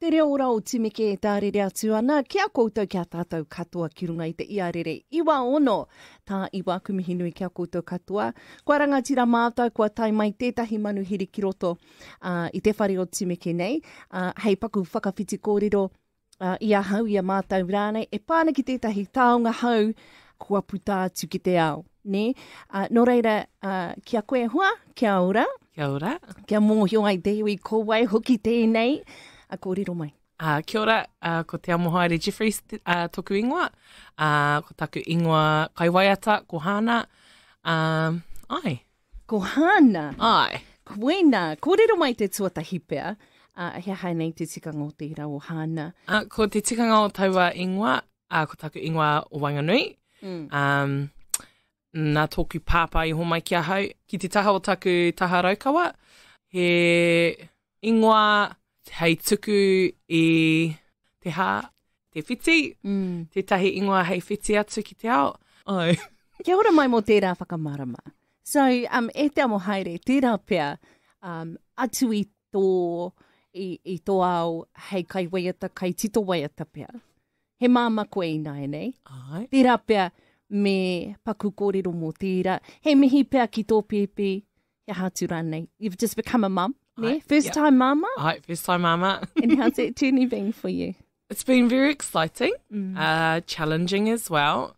Te reo ora o timike e tārere atu ana, kia koutou kia tātou katoa ki runga i te iarere iwa ono. Tā iwa kumihinui kia koutou katoa. Kua rangatira mātou, kua tai mai tētahi manuhiri ki roto i te whare o timike nei. Hei paku whakawhiti kōrero ia hau ia mātou rānei. E pāna ki tētahi taonga hau, kua puta atu ki te ao. Ne? Nō reira, kia koe hua, kia ora. Kia ora. Kia mōhio ai te iwi kōwai hoki tēnei. A kōrero mai. Kia ora, ko te amo haere Jeffrey toku ingoa. Ko taku ingoa kaiwaiata, ko hana. Ai. Ko hana? Ai. Koena, kōrero mai te tuatahi pea. Hea hai nei te tikanga o te ira o hana. Ko te tikanga o taua ingoa, ko taku ingoa o Wanganui. Nā tōku pāpā i ho mai kia hau. Ki te taha o taku taha raukawa, he ingoa hei tuku i te hā, te whiti. Te tahi ingoa hei whiti atu ki te ao. Ai. Kia ora mai mō tērā whakamarama. So, e te amo haere, tērā pea, atu i tō ao hei kai waiata, kai tito waiata pea. He māma koe ina e nei. Ai. Tērā pea me paku kōrero mō tērā. He mihi pea ki tō pēpē, he hātu rānei. You've just become a mum. Ne? First time mama? First time mama. And how's that journey been for you? It's been very exciting, challenging as well.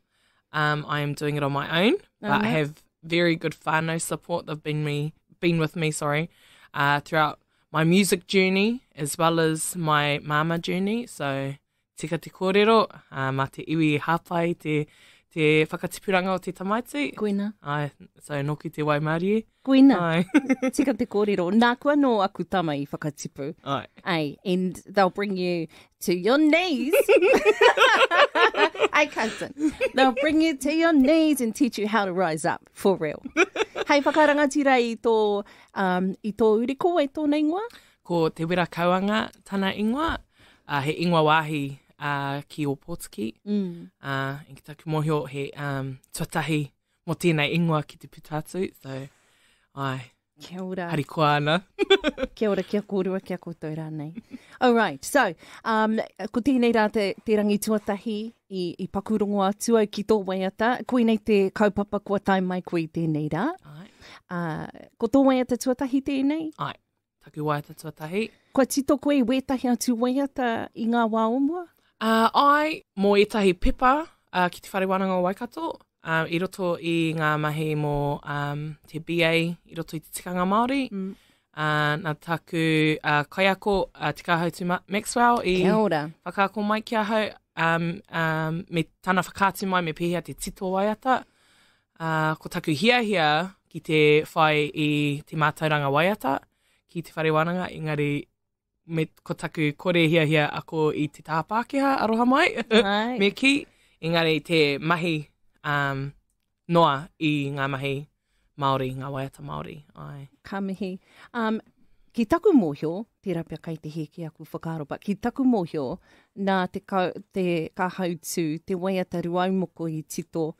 I am doing it on my own, but I have very good whānau support. They've been with me, throughout my music journey as well as my mama journey. So, tika te kōrero, mā te iwi hāpai, te whakatipuranga o te tamaiti. Koina. Ai, so noki te Waimarie. Koina. Ai. Tika te kōrero. Nā kua no aku tama i whakatipu. Ai. Ai, and they'll bring you to your knees. Ai, cousin. They'll bring you to your knees and teach you how to rise up, for real. Hei, whakarangatira i tō uriko e tōna ingoa? Ko te wera kauanga tana ingoa, he ingoa wāhi ki o Pōtiki. I ki taku mōhio he tuatahi mo tēnei ingoa ki te putatu. So, ai, Kia ora. hari koa ana. Kia ora, kia kōrua, kia koutou rānei. All right, so, ko tēnei rā te rangi tuatahi i pakurongo atu au ki tō waiata. Koe nei te kaupapa kua tai mai koe i tēnei rā. Ai. Ko tō waiata tuatahi tēnei? Ai, taku waiata tuatahi. Kua tito koe i wētahi atu waiata i ngā wā omua? Ai, mō etahi pepa ki te whare wānanga o Waikato, i roto i ngā mahi mō te BA, i roto i te tikanga Māori. Nā taku kaiako te kāhautu Maxwell i whakaako mai kia hau, me tāna whakātu mai me pēhea te tito waiata. Ko taku hiahia ki te whai i te mātauranga waiata, ki te whare wānanga, engari me ko taku kore hiahia ako i te taha Pākehā aroha mai. Me ki, engari te mahi noa i ngā mahi Māori, ngā waiata Māori. Ai. Ka mihi. Ki taku mōhio, tērā pia kai te heki aku whakaropa, ki taku mōhio, nā te kahautu, te waiata ruaumoko i tito,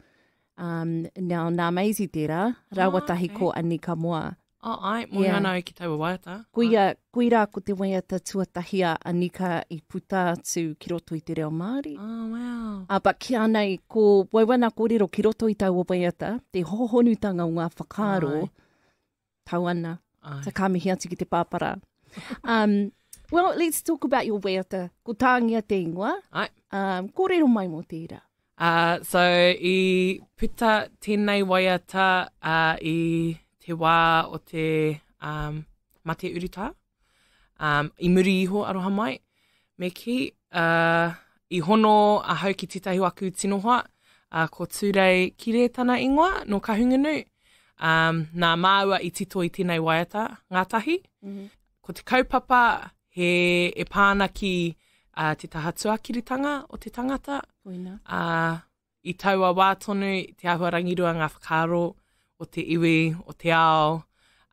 nā meizi tērā, rawatahi ko Anika Moa. Ai, mō anau ki taua waiata. Koe rā ko te waiata tuatahia Anika i puta atu ki roto i te reo Māori. Oh, wow. But ki anei, ko waiwana kōrero ki roto i taua waiata, te hohonutanga o ngā whakaro, tau ana. Ta ka mihi atu ki te pāpara. Well, let's talk about your waiata. Ko tāngia te ingoa. Ai. Kōrero mai mō te ira. So, i puta tēnei waiata i te wā o te mate urita, i muri iho aroha mai. Me ki, i hono a hau ki tētahi waku tinoha, ko tūrei kire tana ingoa no kahungunu. Nā māua i tito i tēnei waiata, ngātahi. Ko te kaupapa, e pāna ki te taha tuakiritanga o te tangata. I taua wātonu, te ahua rangirua ngā whakaro, o te iwi, o te ao,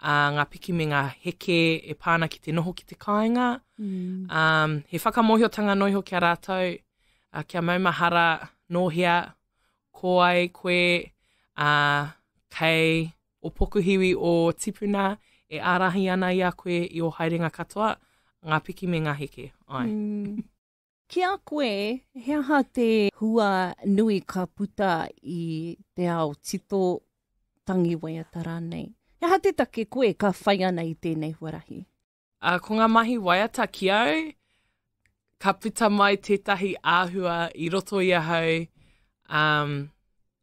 ngā piki me ngā heke e pāna ki te noho ki te kāinga. He whakamohiotanga noiho kia rātou, kia maumahara nohia, ko ai koe, kei o pokuhiwi o tipuna, e ārahi ana i a koe i o haerenga katoa. ngā piki me ngā heke. Ai. Ki a koe, he aha te hua nui ka puta i te ao tito tangi waiata rānei. He aha te take koe ka whai ana i tēnei huarahi? Ko ngā mahi waiata ki au, ka puta mai tētahi āhua i roto i ahau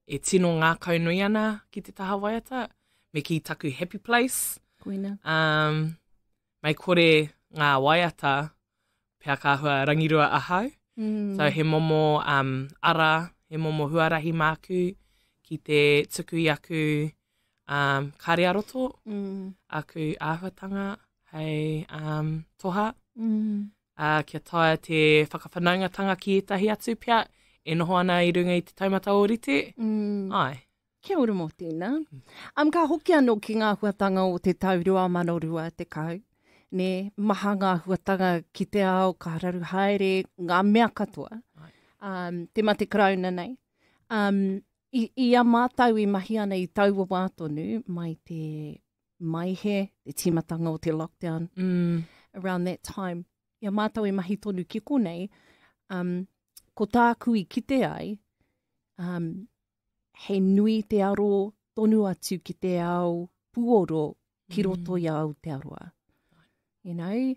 e tino ngā kaunui ana ki te taha waiata, me ki taku happy place. Koina. Mai kore ngā waiata, pia ka hua rangirua ahau. So he momo ara, he momo huarahi māku ki te tuku i aku kāre aroto, aku āhuatanga, hei toha. Kia taia te whakawhanaungatanga ki etahi atu pia, e noho ana i runga i te taumata o rite. Ai. Kia ora mō tēnā. Ka hoki anō ki ngā huatanga o te tau 2002 te kau. Ne, maha ngā huatanga ki te ao, ka hararu haere, ngā mea katoa. Te mate krauna nei. I a mātau i mahi ana i tau o wātonu, mai te maihe, te timatanga o te lockdown, around that time. I a mātau i mahi tonu ki konei, ko tāku i kite ai, he nui te aro tonu atu ki te ao puoro ki roto i a Aotearoa. You know,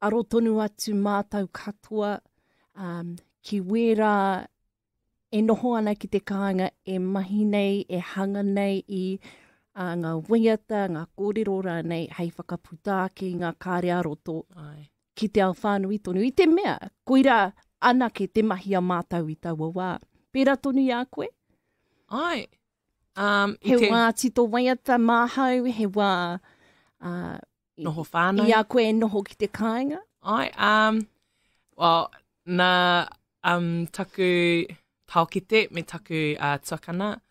aro tonu atu mātau katoa, ki wera e noho ana ki te kāinga, e mahi nei, e hanga nei i ngā waiata, ngā kōrero rānei, hei whakaputa ki ngā kāre aroto ki te ao whānui tonu. I te mea, koira anake te mahi a mātau i taua wā. Pērā tonu i a koe? Ai. He wā tito waiata māhau, he wā noho whānau. I a koe noho ki te kāinga? Ai. Well, nā taku taokite me taku tuakana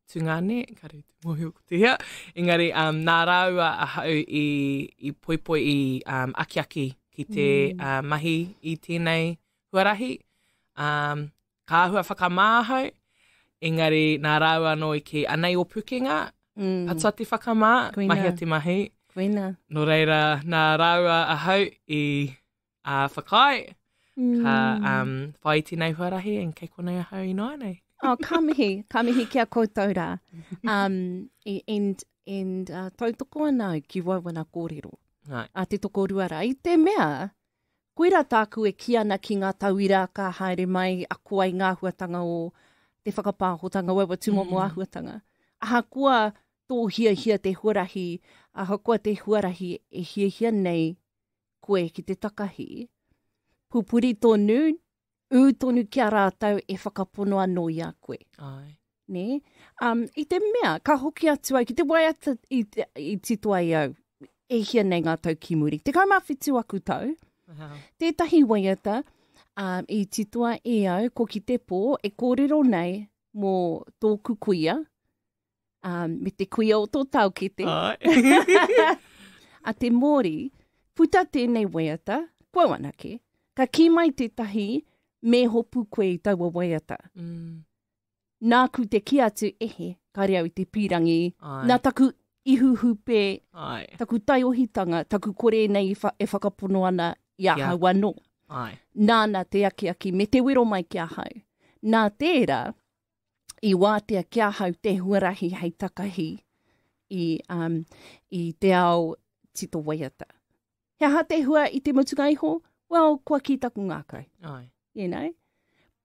tungane, kare te mohi o ko te hea. Engari, nā rāua ahau i poipoi i akiaki ki te mahi i tēnei huarahi. Ka ahua whakamāhau, engari nā rāua no i ke anei o pukenga, patua te whakamā, mahi a te mahi. Koina. No reira, nā rāua ahau i whakai, ka whai tēnei huarahi, en kei konei ahau i noa nei. Ka mihi kia koutou rā. And tautoko anau ki wauana kōrero. A te toko ruara. I te mea, koira tāku e ki ana ki ngā tauira ka haere mai a koai ngā huatanga o te whakapāhotanga wawa tūmomo āhuatanga. Aha kua tō hia te huarahi, aha kua te huarahi e hia nei koe ki te takahi. Pupuri tonu, tonu kia rātau e whakapono anō i a koe. Ai. Ne? I te mea, ka hoki atu ai, ki te waiata i tito ai au, e hia nei ngā tau ki muri. Te kaumawhitu aku tau, tētahi waiata i titoa e au, ko ki te pō, e kōrero nei mō tōku kuia, me te kuia o tō tau ki te. A te mōri, puta tēnei waiata, kua wanake, ka ki mai tētahi me hopu koe i taua waiata. Nā ku te ki atu ehe, kare au i te pirangi, nā taku ihuhupe, taku taiohitanga, taku kore nei e whakapono ana i ahau anō. Nāna te aki me te wero mai ki ahau. Nā tērā, i wātea ki ahau te huarahi hei takahi i te ao tito waiata. He aha te hua i te mutunga iho? Well, kua ki taku ngākau. You know?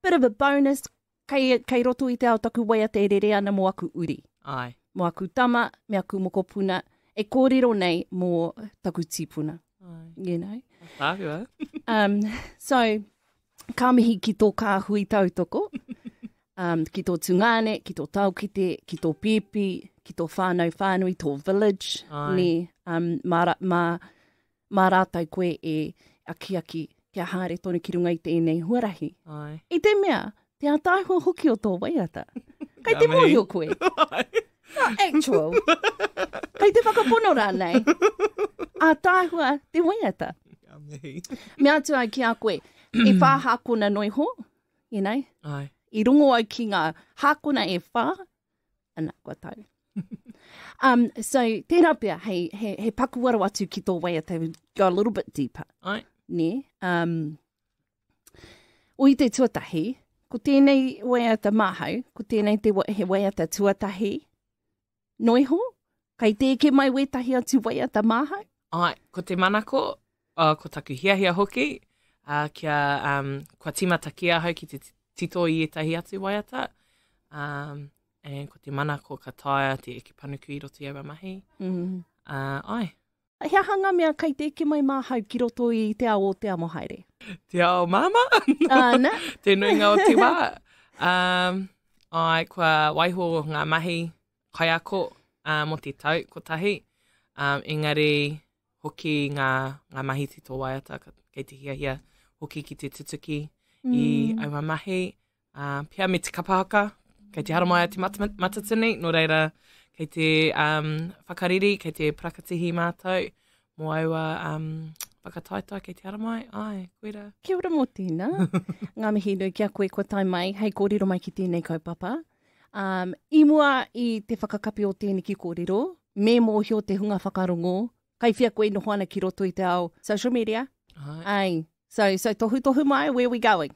Bit of a bonus, kei roto i te ao taku waiata e rere ana mo aku uri. Mo aku tama, me aku mokopuna, e kōrero nei mō taku tipuna. You know? Tāhua. So, ka mihi ki tō kāhui tautoko, ki tō tungane, ki tō taukite, ki tō pipi, ki tō whānui, tō village, ni mā rātai koe e aki kia haere tonu ki runga i tēnei huarahi. I te mea, te ātāhua hoki o tō waiata. Kei te mohi o koe. Actual. Kei te whakapono rānei. Ātāhua te waiata. Me atu ai ki a koe. E whā hākona noi ho, you know? I rongo ai ki ngā hākona e whā, ana kua tau. So, tēnā pia, he pakuaro atu ki tō waiata, go a little bit deeper. Ai. Ne? O i te tuatahi, ko tēnei waiata mahau, ko tēnei he waiata tuatahi, noiho? Kai te ke mai wetahi atu waiata mahau? Ai, ko te manako, ko taku hiahia hoki, kua timata ki ahau ki te tito i etahi atu waiata, and ko te manako ka taia te eke panuku i roto i awa mahi. Ai. Hea hanga mea kai te eke mai mahau ki roto i te ao o te amo haere? Te ao mama? Na? Te nuinga o te wā. Ai, kua waiho ngā mahi kai ako mo te tau kotahi. Engari, hoki ngā mahi te tō waiata, kei te hiahia, hoki ki te tutuki i aua mahi. Pia me te kapahaka, kei te haramai a te matatini, no reira, kei te whakariri, kei te prakatihi mātou, mo aua whakataita kei te haramai. Ai, koera. Kia ora mō tēnā. Ngā mihi nui kia koe ko tai mai, hei kōrero mai ki tēnei kaupapa. I mua i te whakakapi o tēnei ki kōrero, me mōhio te hunga whakarongo, kai whia koe no hoana ki roto i te ao social media. Ai. So tohu mai, where we going?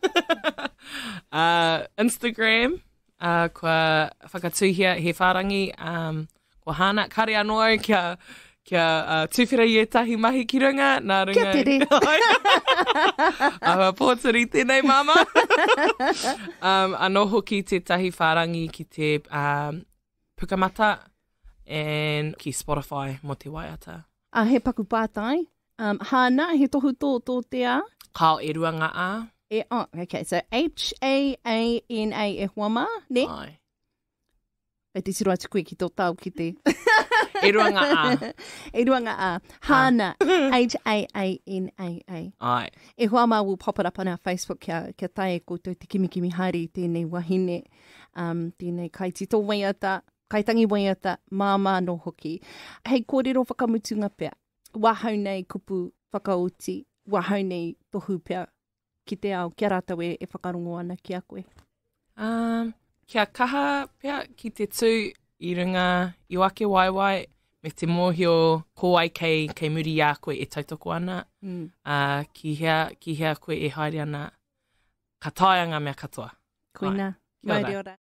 Instagram, kua whakatuhia he whārangi, kua hana, kare anō kia tuwhira i etahi mahi ki runga, nā runga. Kia tere. Awa pōturi tēnei mama. Anō hoki te tahi whārangi ki te pukamata, and ki Spotify mo te waiata. He paku pātai. Hāna, he tohu tō te a? Kao e rua ngā a. Okay, so H-A-A-N-A e huama, ne? Ai. E te siru atu koe ki tō tau ki te. E rua ngā a. E rua ngā a. Hāna, H-A-A-N-A-A. Ai. E huama will pop it up on our Facebook kia tae koutou te kimikimi hari tēnei wahine, tēnei kai tito waiata, kaitangi waiata, māma no hoki. Hei kōrero whakamutunga pia. Wahau nei kupu whakaoti, wahau nei tohu pia ki te ao, kia rātau e whakarongo ana ki a koe. Kia kaha pia ki te tū i runga i wake waiwai, me te mōhio ko ai kei muri a koe e tautoko ana. Ki hea koe e haere ana ka tae anga mea katoa. Koina, mai ora.